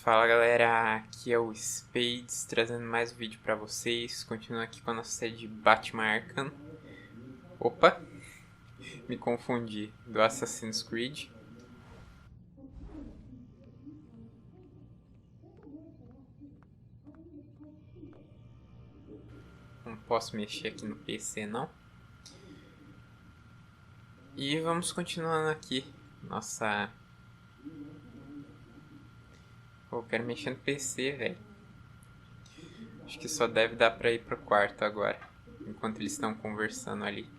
Fala galera, aqui é o Spades trazendo mais um vídeo pra vocês. Continuando aqui com a nossa série de Batman Arkham. Opa, me confundi, do Assassin's Creed. Não posso mexer aqui no PC não. E vamos continuando aqui. Nossa... Pô, eu quero mexer no PC, velho. Acho que só deve dar pra ir pro quarto agora, enquanto eles estão conversando ali.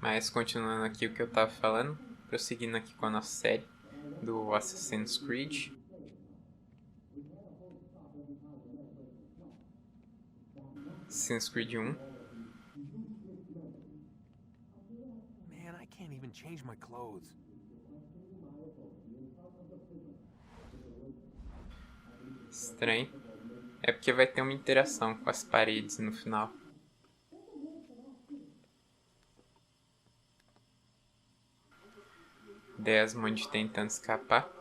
Mas continuando aqui o que eu tava falando, prosseguindo aqui com a nossa série do Assassin's Creed. Assassin's Creed 1. Man, I can't even change my clothes. Estranho. É porque vai ter uma interação com as paredes no final. Desmond tentando escapar.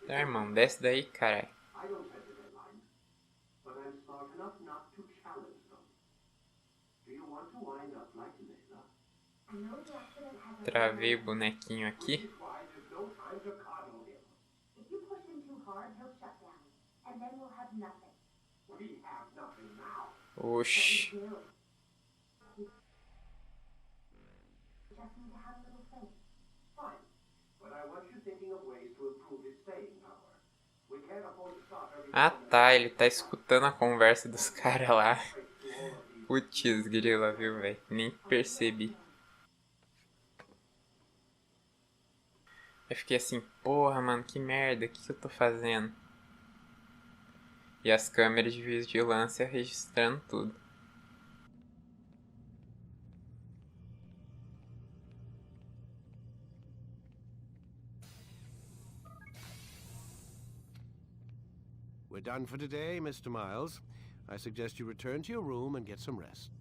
Tá, irmão, desce daí, caralho. Travei o bonequinho aqui. Oxi. Ah tá, ele tá escutando a conversa dos caras lá. Putz, grila, viu, velho? Nem percebi. Eu fiquei assim, porra, mano, que merda, o que eu tô fazendo? E as câmeras de vigilância registrando tudo. We're done for today, Mr. Miles. I suggest you return to your room and get some rest.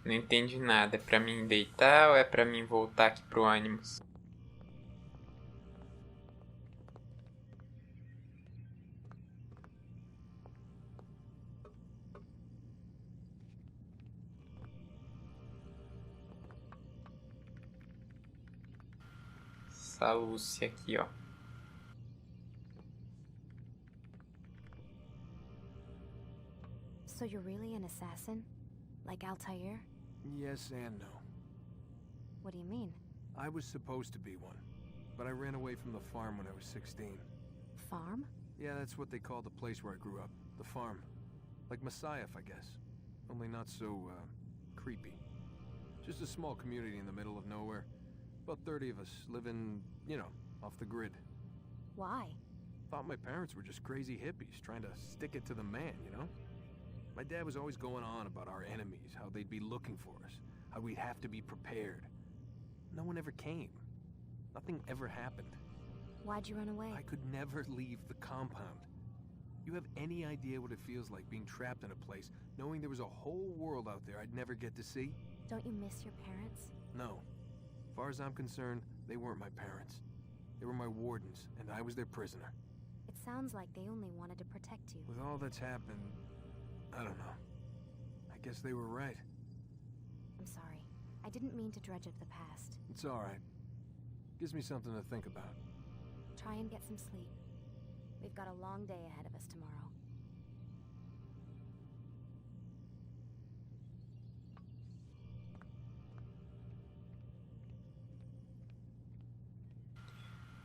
Não entendi nada. É pra mim deitar ou é pra mim voltar aqui pro Animus? Essa Lúcia aqui, ó. So you're really an assassin? Like Altair? Yes and no. What do you mean? I was supposed to be one, but I ran away from the farm when I was 16. Farm? Yeah, that's what they call the place where I grew up. The farm. Like Messiah, I guess. Only not so, creepy. Just a small community in the middle of nowhere. About 30 of us living, you know, off the grid. Why? Thought my parents were just crazy hippies trying to stick it to the man, you know? My dad was always going on about our enemies, how they'd be looking for us, how we'd have to be prepared. No one ever came. Nothing ever happened. Why'd you run away? I could never leave the compound. You have any idea what it feels like being trapped in a place, knowing there was a whole world out there I'd never get to see? Don't you miss your parents? No. As far as I'm concerned, they weren't my parents. They were my wardens, and I was their prisoner. It sounds like they only wanted to protect you. With all that's happened, I don't know. I guess they were right. I'm sorry. I didn't mean to dredge up the past. It's alright. Gives me something to think about. Try and get some sleep. We've got a long day ahead of us tomorrow.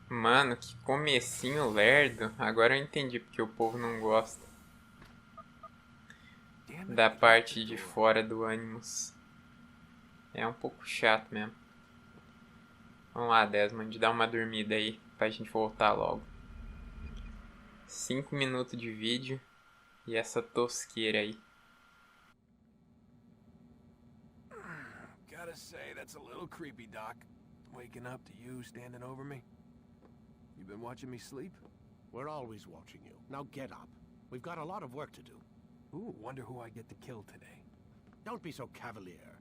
Mano, que comecinho lerdo. Agora eu entendi porque o povo não gosta da parte de fora do Animus. É um pouco chato mesmo. Vamos lá, Desmond, dá uma dormida aí pra gente voltar logo. 5 minutos de vídeo e essa tosqueira aí. Gotta say, that's a little creepy, Doc. Waking up to you standing over me. You been watching me sleep? We're always watching you. Now get up. We've got a lot of work to do. Ooh, wonder who I get to kill today. Don't be so cavalier.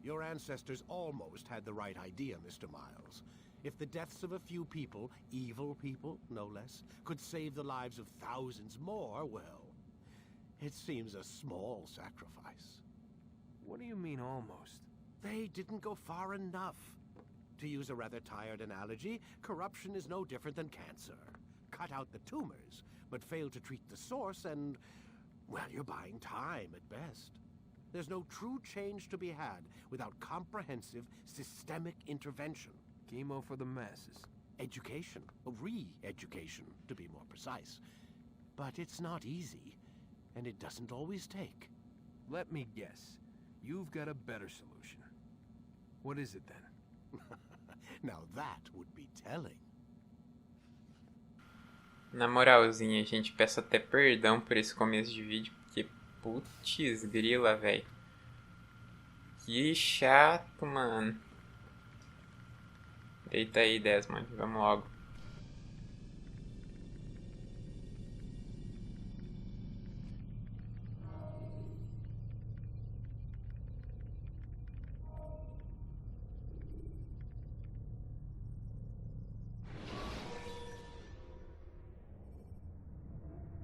Your ancestors almost had the right idea, Mr. Miles. If the deaths of a few people, evil people, no less, could save the lives of thousands more, well, it seems a small sacrifice. What do you mean, almost? They didn't go far enough. To use a rather tired analogy, corruption is no different than cancer. Cut out the tumors, but fail to treat the source and, well, you're buying time at best. There's no true change to be had without comprehensive, systemic intervention. Chemo for the masses. Education, re-education, to be more precise. But it's not easy, and it doesn't always take. Let me guess. You've got a better solution. What is it then? Now that would be telling. Na moralzinha, gente, peço até perdão por esse começo de vídeo, porque putz grila, velho. Que chato, mano. Deita aí, Desmond, vamos logo.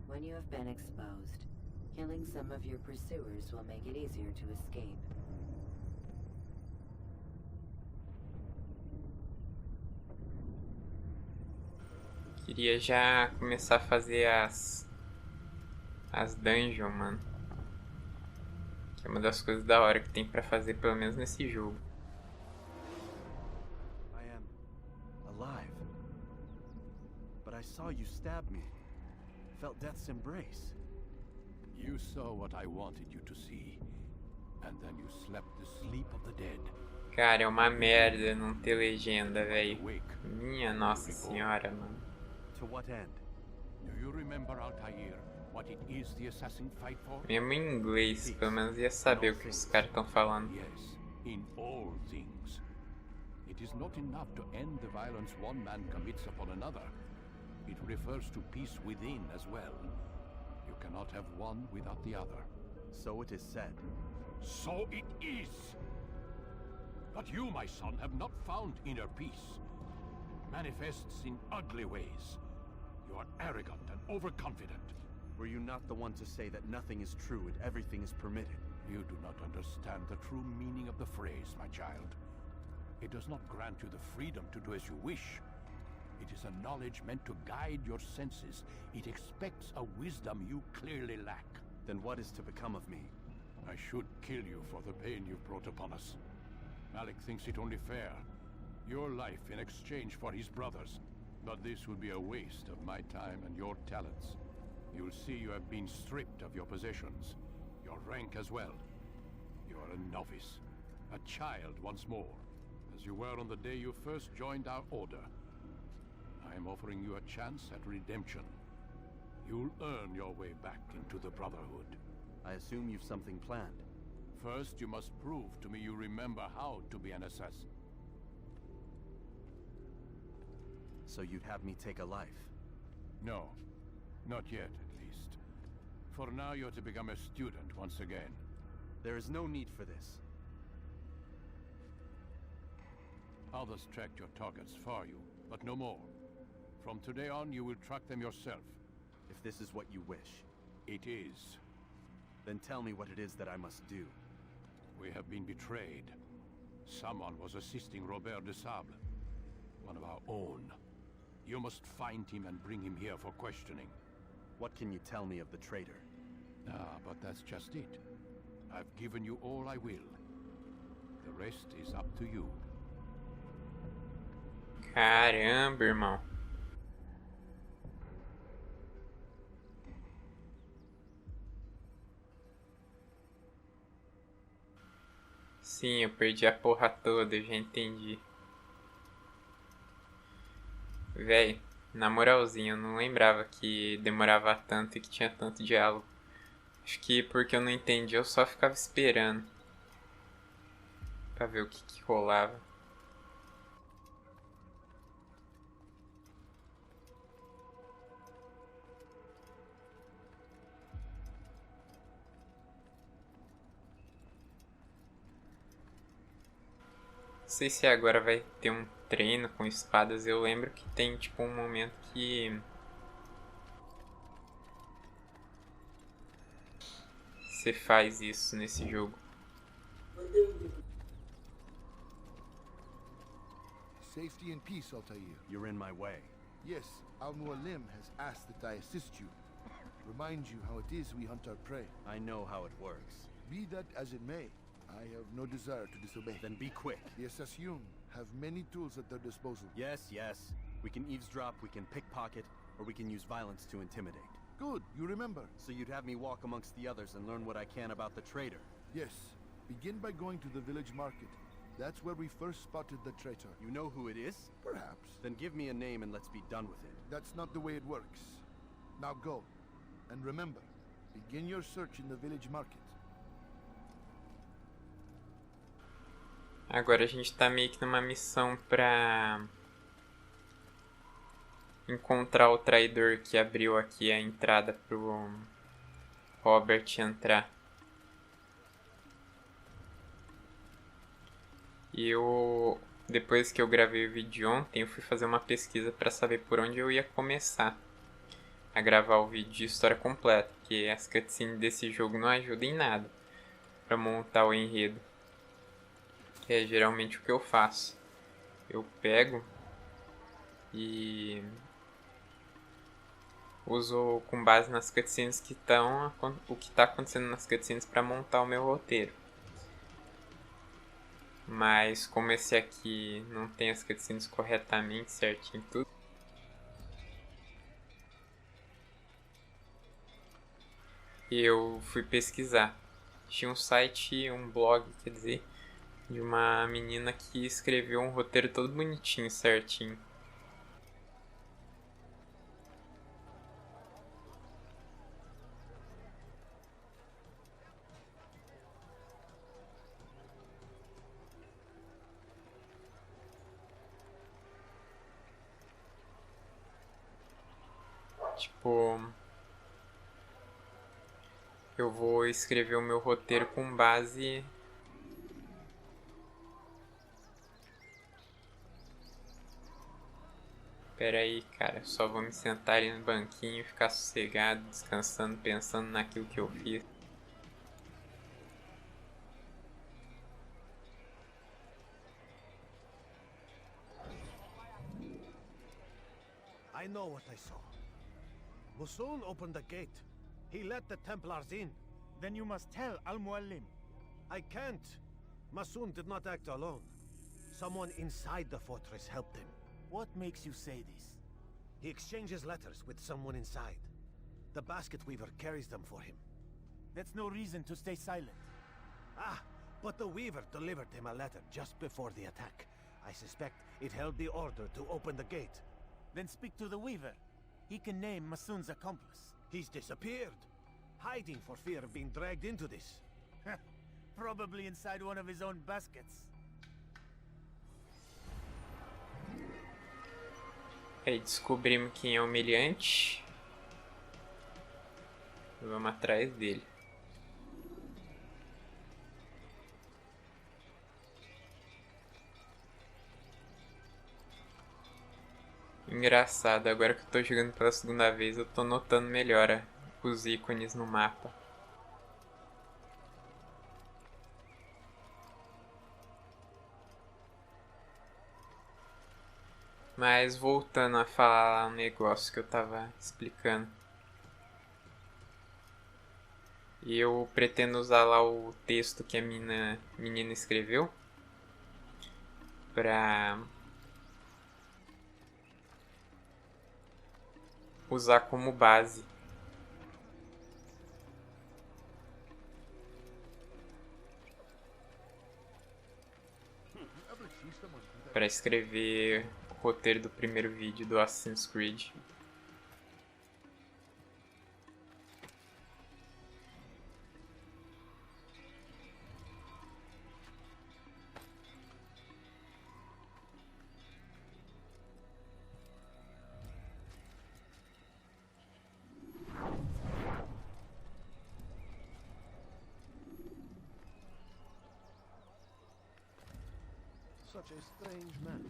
When you have been exposed, killing some of your pursuers will make it easier to escape. Queria já começar a fazer as dungeons, mano. Que é uma das coisas da hora que tem pra fazer, pelo menos nesse jogo. I am alive. But I saw you stab me. Felt death's embrace. You saw what I wanted you to see. And then you slept the sleep of the dead. Cara, é uma merda não ter legenda, velho. Minha nossa senhora, mano. To what end? Do you remember, Altair, what it is the assassin fight for? Mesmo em inglês, pelo menos ia saber o que os caras estão falando. Yes, in all things. It is not enough to end the violence one man commits upon another. It refers to peace within as well. You cannot have one without the other. So it is said. So it is! But you, my son, have not found inner peace. Manifests in ugly ways. You are arrogant and overconfident. Were you not the one to say that nothing is true and everything is permitted? You do not understand the true meaning of the phrase, my child. It does not grant you the freedom to do as you wish. It is a knowledge meant to guide your senses. It expects a wisdom you clearly lack. Then what is to become of me? I should kill you for the pain you've brought upon us. Malik thinks it only fair. Your life in exchange for his brother's. But this would be a waste of my time and your talents. You'll see you have been stripped of your possessions. Your rank as well. You are a novice. A child once more. As you were on the day you first joined our order. I am offering you a chance at redemption. You'll earn your way back into the Brotherhood. I assume you've something planned. First, you must prove to me you remember how to be an assassin. So you'd have me take a life? No. Not yet, at least. For now, you're to become a student once again. There is no need for this. Others tracked your targets for you, but no more. From today on, you will track them yourself. If this is what you wish. It is. Then tell me what it is that I must do. We have been betrayed. Someone was assisting Robert de Sable, one of our own. You must find him and bring him here for questioning. What can you tell me of the traitor? Ah, but that's just it. I've given you all I will. The rest is up to you. Caramba, irmão. Sim, eu perdi a porra toda, eu já entendi. Véi, na moralzinha, eu não lembrava que demorava tanto e que tinha tanto diálogo. Acho que porque eu não entendi, eu só ficava esperando pra ver o que rolava. Não sei se agora vai ter um treino com espadas. Eu lembro que tem tipo um momento que você faz isso nesse jogo. Safety and peace, Altair. You're in my way. Yes, Al-Mualim has asked that I assist you. Remind you how it is we hunt our prey. I know how it works. Be that as it may, I have no desire to disobey. Then be quick. The Assassin have many tools at their disposal. Yes, yes. We can eavesdrop, we can pickpocket, or we can use violence to intimidate. Good, you remember. So you'd have me walk amongst the others and learn what I can about the traitor. Yes, begin by going to the village market. That's where we first spotted the traitor. You know who it is? Perhaps. Then give me a name and let's be done with it. That's not the way it works. Now go. And remember, begin your search in the village market. Agora a gente tá meio que numa missão pra encontrar o traidor que abriu aqui a entrada pro Robert entrar. E depois que eu gravei o vídeo ontem, eu fui fazer uma pesquisa para saber por onde eu ia começar a gravar o vídeo de história completa, porque as cutscenes desse jogo não ajudam em nada para montar o enredo. Que é geralmente o que eu faço. Eu pego e uso com base nas cutscenes o que está acontecendo nas cutscenes para montar o meu roteiro. Mas como esse aqui não tem as cutscenes corretamente certinho tudo, eu fui pesquisar. Tinha um site, um blog, quer dizer, de uma menina que escreveu um roteiro todo bonitinho, certinho. Tipo, eu vou escrever o meu roteiro com base Pera aí, cara, só vou me sentar ali no banquinho e ficar sossegado, descansando, pensando naquilo que eu fiz. I know what I saw. Musul opened the gate. He let the Templars in. Then you must tell Al-Mualim. I can't. Masun did not act alone. Someone inside the fortress helped him. What makes you say this? He exchanges letters with someone inside. The basket weaver carries them for him. That's no reason to stay silent. Ah, but the weaver delivered him a letter just before the attack. I suspect it held the order to open the gate. Then speak to the weaver. He can name Masun's accomplice. He's disappeared, hiding for fear of being dragged into this. Probably inside one of his own baskets. Aí descobrimos quem é o humilhante. Vamos atrás dele. Engraçado, agora que eu tô jogando pela segunda vez, eu tô notando melhor os ícones no mapa. Mas voltando a falar um negócio que eu tava explicando. Eu pretendo usar lá o texto que a menina escreveu pra usar como base para escrever o roteiro do primeiro vídeo do Assassin's Creed. such a strange man.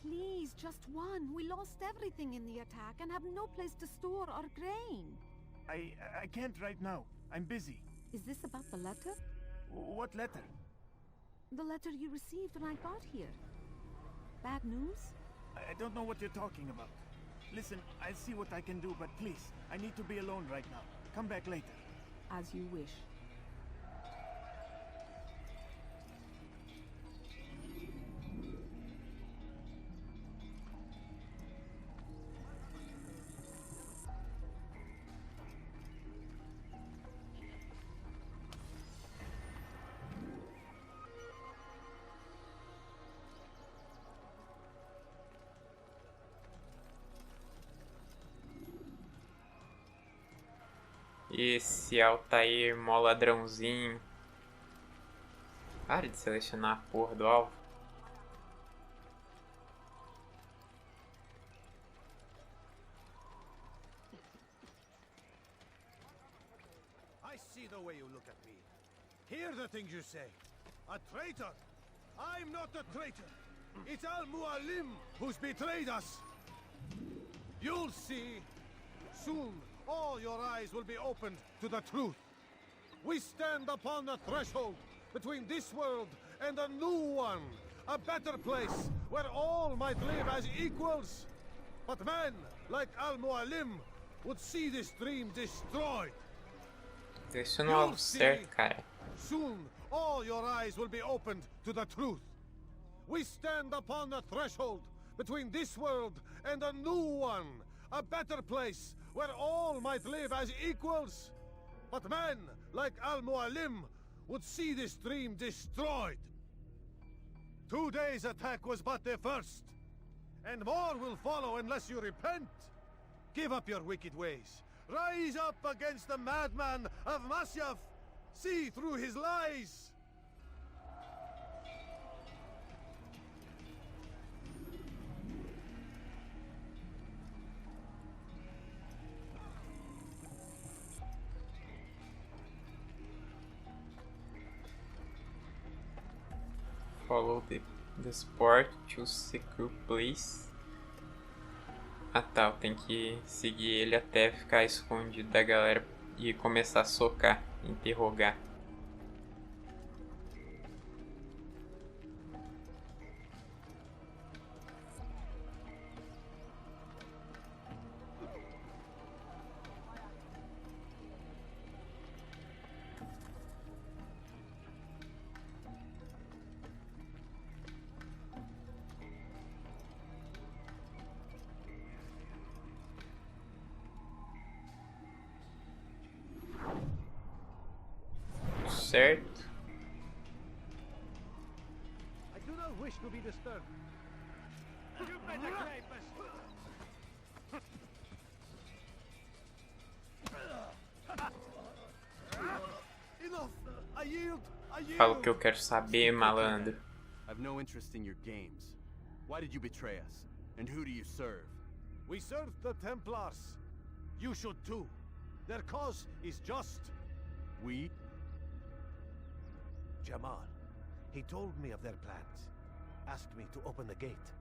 Please, just one. We lost everything in the attack and have no place to store our grain. I can't right now. I'm busy. Is this about the letter? What letter? The letter you received when I got here. Bad news? I don't know what you're talking about. Listen, I'll see what I can do, but please, I need to be alone right now. Come back later. As you wish. Esse Altair, mó ladrãozinho. Para de selecionar a porra do alvo. I see the way you look at me. Hear the things you say. A traitor? I'm not a traitor. It's Al-Mualim who's betrayed us. You'll see. Soon, all your eyes will be opened to the truth. We stand upon the threshold between this world and a new one. A better place where all might live as equals. But men like Al-Mualim would see this dream destroyed. Seleciona o alvo certo, cara. Soon, all your eyes will be opened to the truth. We stand upon the threshold between this world and a new one. A better place where all might live as equals. But men like Al-Mualim would see this dream destroyed. Today's attack was but the first. And more will follow unless you repent. Give up your wicked ways. Rise up against the madman of Masyaf. See through his lies. Follow the sport to secure place. Ah tá, eu tenho que seguir ele até ficar escondido da galera e começar a socar, interrogar. Certo. I do not wish to be disturbed. You better claim Enough! I yield! I yield! Fala o que eu quero saber, malandro. I've no interest in your games. Why did you betray us? And who do you serve? We serve the Templars. You should too. Their cause is just. We? Jamal. He told me of their plans. Asked me to open the gate.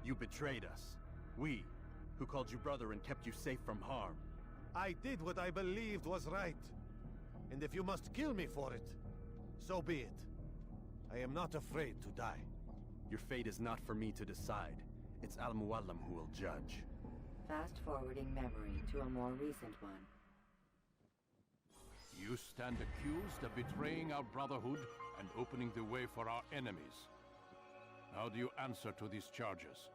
You betrayed us. We, who called you brother and kept you safe from harm. I did what I believed was right. And if you must kill me for it, so be it. I am not afraid to die. Your fate is not for me to decide. It's Al-Mualim who will judge. Fast-forwarding memory to a more recent one. You stand accused of betraying our brotherhood and opening the way for our enemies. How do you answer to these charges?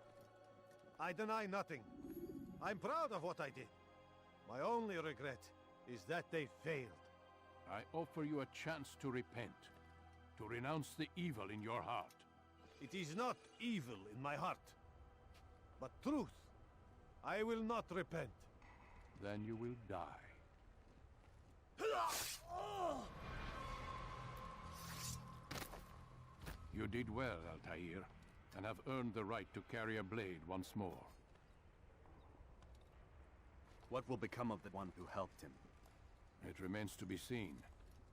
I deny nothing. I'm proud of what I did. My only regret is that they failed. I offer you a chance to repent, to renounce the evil in your heart. It is not evil in my heart, but truth. I will not repent. Then you will die. You did well, Altair, and have earned the right to carry a blade once more. What will become of the one who helped him? It remains to be seen.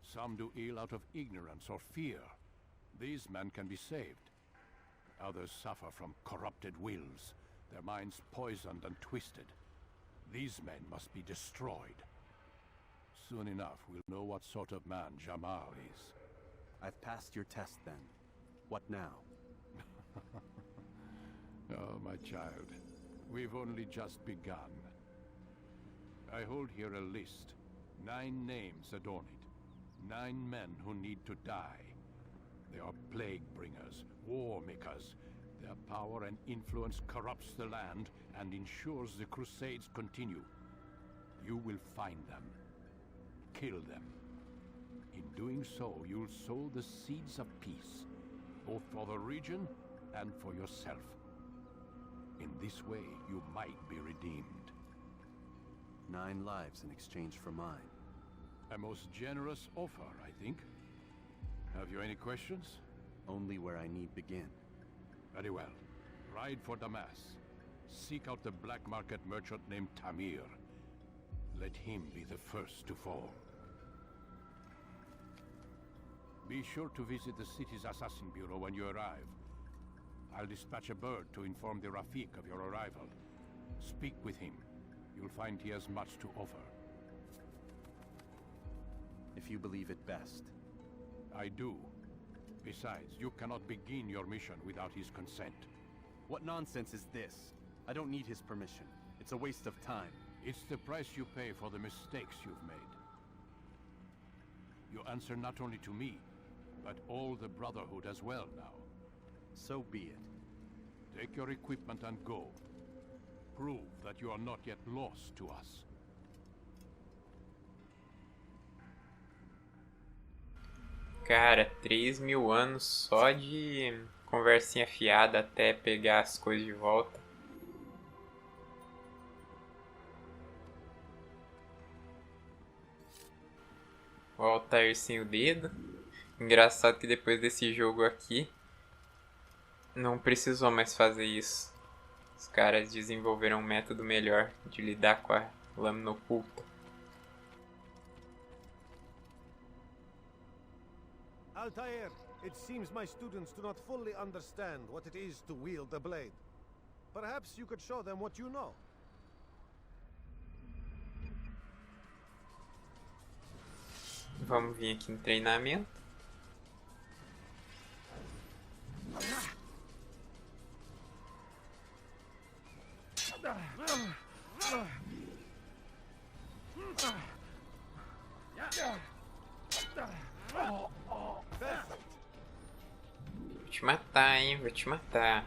Some do ill out of ignorance or fear. These men can be saved. Others suffer from corrupted wills, their minds poisoned and twisted. These men must be destroyed. Soon enough, we'll know what sort of man Jamal is. I've passed your test then. What now? Oh, my child. We've only just begun. I hold here a list. 9 names adorn it. 9 men who need to die. They are plague bringers, war makers. Their power and influence corrupts the land and ensures the crusades continue. You will find them. Kill them. In doing so, you'll sow the seeds of peace, both for the region and for yourself. In this way, you might be redeemed. 9 lives in exchange for mine. A most generous offer, I think. Have you any questions? Only where I need begin. Very well. Ride for Damas. Seek out the black market merchant named Tamir. Let him be the first to fall. Be sure to visit the city's assassin bureau when you arrive. I'll dispatch a bird to inform the Rafik of your arrival. Speak with him. You'll find he has much to offer. If you believe it best. I do. Besides, you cannot begin your mission without his consent. What nonsense is this? I don't need his permission. It's a waste of time. It's the price you pay for the mistakes you've made. You answer not only to me, but all the Brotherhood as well now. So be it. Take your equipment and go. Prove that you are not yet lost to us. Cara, 3.000 anos só de conversinha fiada até pegar as coisas de volta. O Altair sem o dedo. Engraçado que depois desse jogo aqui não precisou mais fazer isso. Os caras desenvolveram um método melhor de lidar com a lâmina oculta. Altair, it seems my students do not fully understand what it is to wield the blade. Perhaps you could show them what you know. Vamos vir aqui no treinamento. Vou te matar, hein? Vou te matar.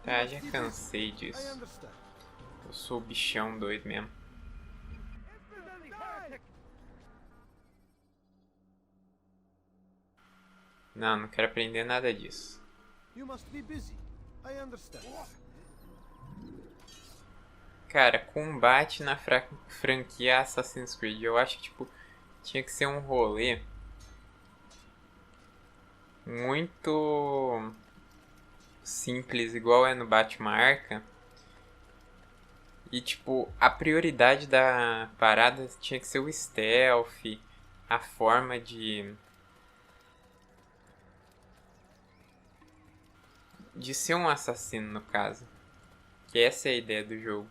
Tá, já cansei disso. Eu sou o bichão doido mesmo. Não, não quero aprender nada disso. Cara, combate na franquia Assassin's Creed, eu acho que tipo tinha que ser um rolê muito simples, igual é no Batman Arkham. E tipo, a prioridade da parada tinha que ser o stealth, a forma de ser um assassino, no caso. Que essa é a ideia do jogo.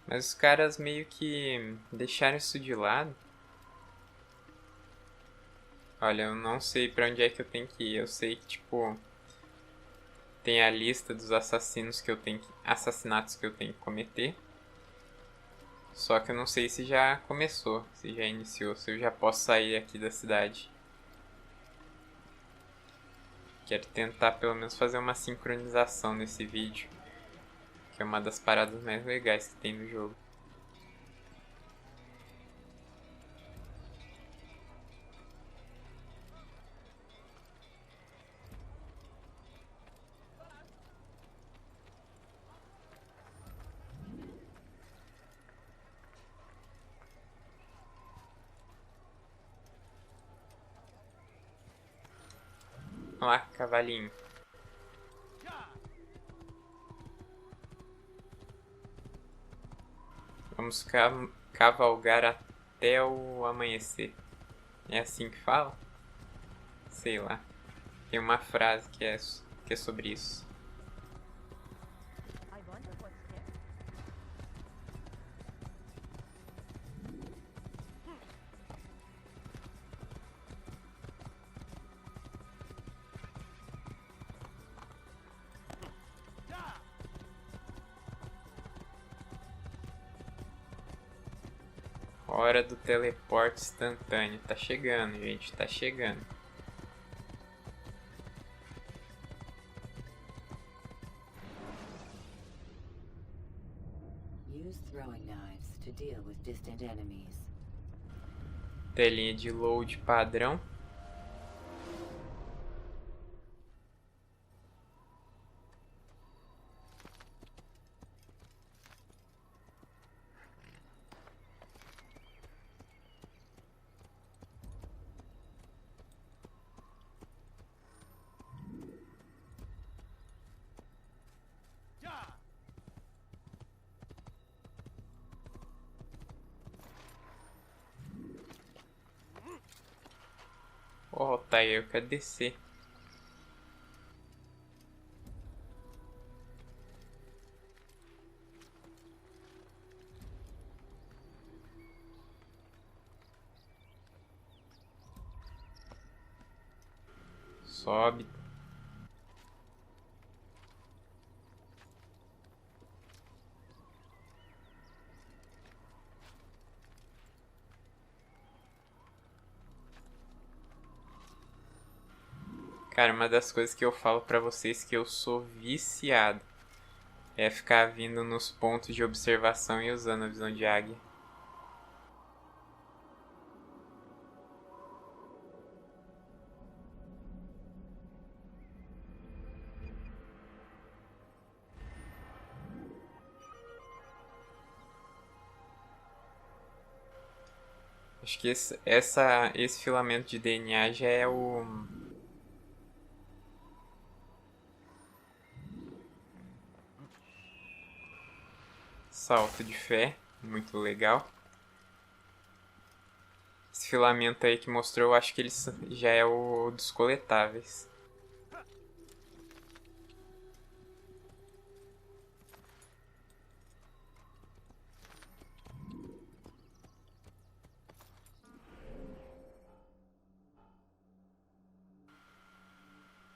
Mas os caras meio que deixaram isso de lado. Olha, eu não sei pra onde é que eu tenho que ir. Eu sei que, tipo, tem a lista dos assassinatos que eu tenho que cometer. Só que eu não sei se já começou, se já iniciou, se eu já posso sair aqui da cidade. Quero tentar pelo menos fazer uma sincronização nesse vídeo, que é uma das paradas mais legais que tem no jogo. Olha lá, cavalinho. Vamos cavalgar até o amanhecer. É assim que fala? Sei lá. Tem uma frase que é sobre isso. Hora do teleporte instantâneo. Tá chegando, gente. Tá chegando. Use throwing knives to deal with distant enemies. Telinha de load padrão. Oh, tá aí, eu quero descer. Sobe. Cara, uma das coisas que eu falo pra vocês que eu sou viciado é ficar vindo nos pontos de observação e usando a visão de águia. Acho que esse filamento de DNA já é o... salto de fé, muito legal. Esse filamento aí que mostrou, eu acho que ele já é o dos coletáveis.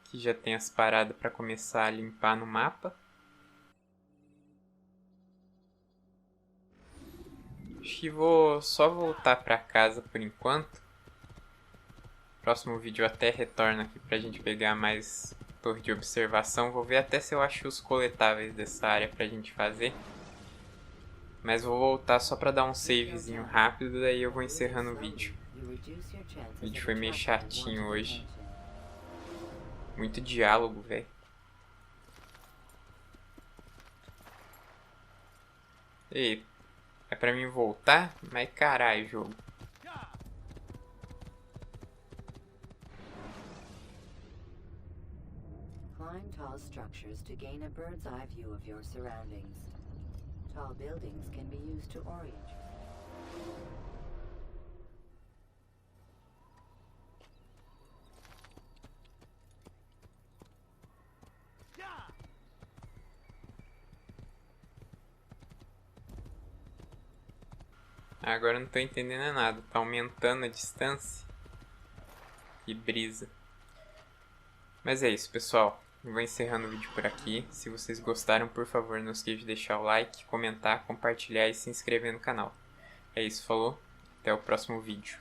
Aqui já tem as paradas para começar a limpar no mapa. Acho que vou só voltar pra casa por enquanto. Próximo vídeo eu até retorno aqui pra gente pegar mais torre de observação. Vou ver até se eu acho os coletáveis dessa área pra gente fazer. Mas vou voltar só pra dar um savezinho rápido, daí eu vou encerrando o vídeo. O vídeo foi meio chatinho hoje. Muito diálogo, velho. Ei, é pra mim voltar? Mas caralho, jogo. Climb tall structures to gain a bird's eye view of your surroundings. Tall buildings can be used to orient you. Agora eu não tô entendendo nada. Tá aumentando a distância. Que brisa. Mas é isso, pessoal. Eu vou encerrando o vídeo por aqui. Se vocês gostaram, por favor, não esqueça de deixar o like, comentar, compartilhar e se inscrever no canal. É isso, falou. Até o próximo vídeo.